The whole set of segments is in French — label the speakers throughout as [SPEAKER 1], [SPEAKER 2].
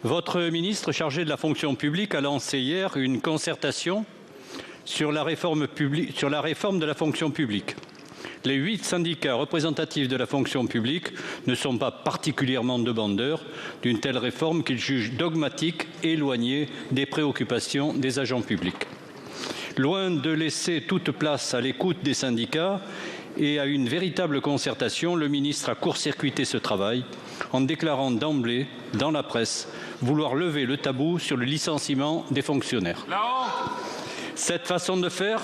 [SPEAKER 1] Votre ministre chargé de la fonction publique a lancé hier une concertation sur la réforme de la fonction publique. Les 8 syndicats représentatifs de la fonction publique ne sont pas particulièrement demandeurs d'une telle réforme qu'ils jugent dogmatique et éloignée des préoccupations des agents publics. Loin de laisser toute place à l'écoute des syndicats et à une véritable concertation, le ministre a court-circuité ce travail en déclarant d'emblée, dans la presse, vouloir lever le tabou sur le licenciement des fonctionnaires. Cette façon de faire,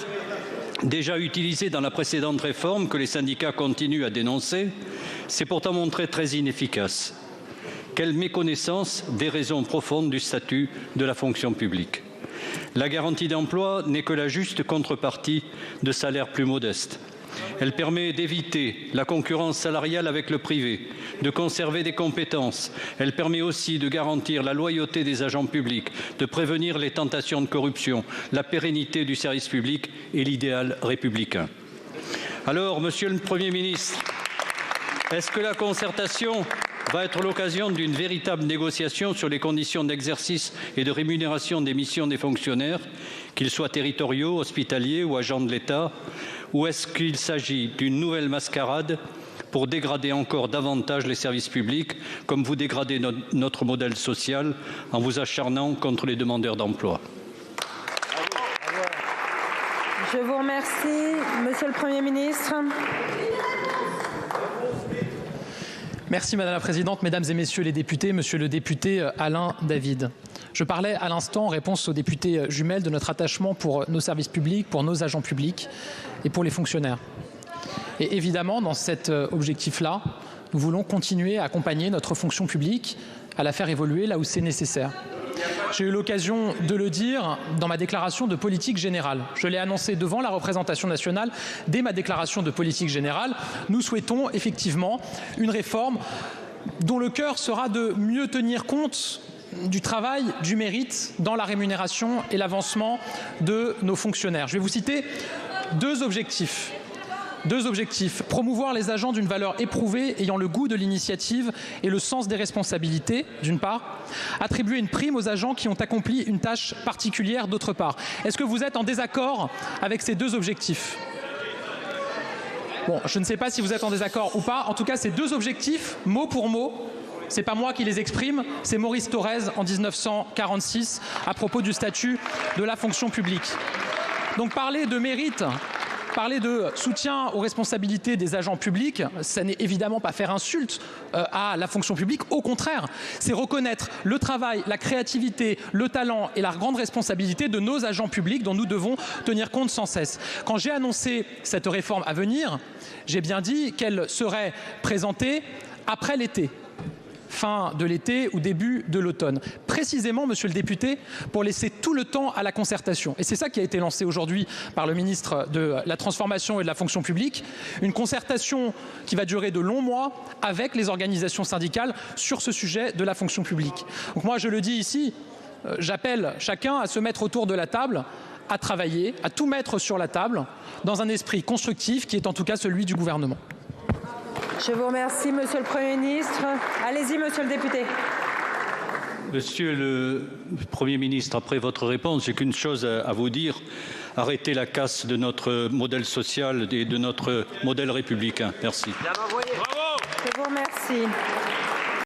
[SPEAKER 1] déjà utilisée dans la précédente réforme que les syndicats continuent à dénoncer, s'est pourtant montrée très inefficace. Quelle méconnaissance des raisons profondes du statut de la fonction publique. La garantie d'emploi n'est que la juste contrepartie de salaires plus modestes. Elle permet d'éviter la concurrence salariale avec le privé, de conserver des compétences. Elle permet aussi de garantir la loyauté des agents publics, de prévenir les tentations de corruption, la pérennité du service public et l'idéal républicain. Alors, Monsieur le Premier ministre, est-ce que la concertation va être l'occasion d'une véritable négociation sur les conditions d'exercice et de rémunération des missions des fonctionnaires, qu'ils soient territoriaux, hospitaliers ou agents de l'État, ou est-ce qu'il s'agit d'une nouvelle mascarade pour dégrader encore davantage les services publics, comme vous dégradez notre modèle social en vous acharnant contre les demandeurs d'emploi?
[SPEAKER 2] Je vous remercie. Monsieur le Premier ministre.
[SPEAKER 3] Merci Madame la Présidente, Mesdames et Messieurs les députés, Monsieur le député Alain David. Je parlais à l'instant en réponse aux députés jumelles de notre attachement pour nos services publics, pour nos agents publics et pour les fonctionnaires. Et évidemment, dans cet objectif-là, nous voulons continuer à accompagner notre fonction publique, à la faire évoluer là où c'est nécessaire. J'ai eu l'occasion de le dire dans ma déclaration de politique générale. Je l'ai annoncé devant la représentation nationale dès ma déclaration de politique générale. Nous souhaitons effectivement une réforme dont le cœur sera de mieux tenir compte du travail, du mérite dans la rémunération et l'avancement de nos fonctionnaires. Je vais vous citer deux objectifs. Promouvoir les agents d'une valeur éprouvée, ayant le goût de l'initiative et le sens des responsabilités, d'une part. Attribuer une prime aux agents qui ont accompli une tâche particulière, d'autre part. Est-ce que vous êtes en désaccord avec ces deux objectifs ? Bon, je ne sais pas si vous êtes en désaccord ou pas. En tout cas, ces deux objectifs, mot pour mot, c'est pas moi qui les exprime, c'est Maurice Thorez en 1946 à propos du statut de la fonction publique. Donc parler de mérite, parler de soutien aux responsabilités des agents publics, ça n'est évidemment pas faire insulte à la fonction publique. Au contraire, c'est reconnaître le travail, la créativité, le talent et la grande responsabilité de nos agents publics dont nous devons tenir compte sans cesse. Quand j'ai annoncé cette réforme à venir, j'ai bien dit qu'elle serait présentée après l'été. Fin de l'été ou début de l'automne. Précisément, monsieur le député, pour laisser tout le temps à la concertation. Et c'est ça qui a été lancé aujourd'hui par le ministre de la Transformation et de la Fonction publique. Une concertation qui va durer de longs mois avec les organisations syndicales sur ce sujet de la fonction publique. Donc moi, je le dis ici, j'appelle chacun à se mettre autour de la table, à travailler, à tout mettre sur la table, dans un esprit constructif qui est en tout cas celui du gouvernement.
[SPEAKER 2] Je vous remercie, Monsieur le Premier ministre. Allez-y, Monsieur le député.
[SPEAKER 1] Monsieur le Premier ministre, après votre réponse, j'ai qu'une chose à vous dire. Arrêtez la casse de notre modèle social et de notre modèle républicain. Merci.
[SPEAKER 2] Je vous remercie.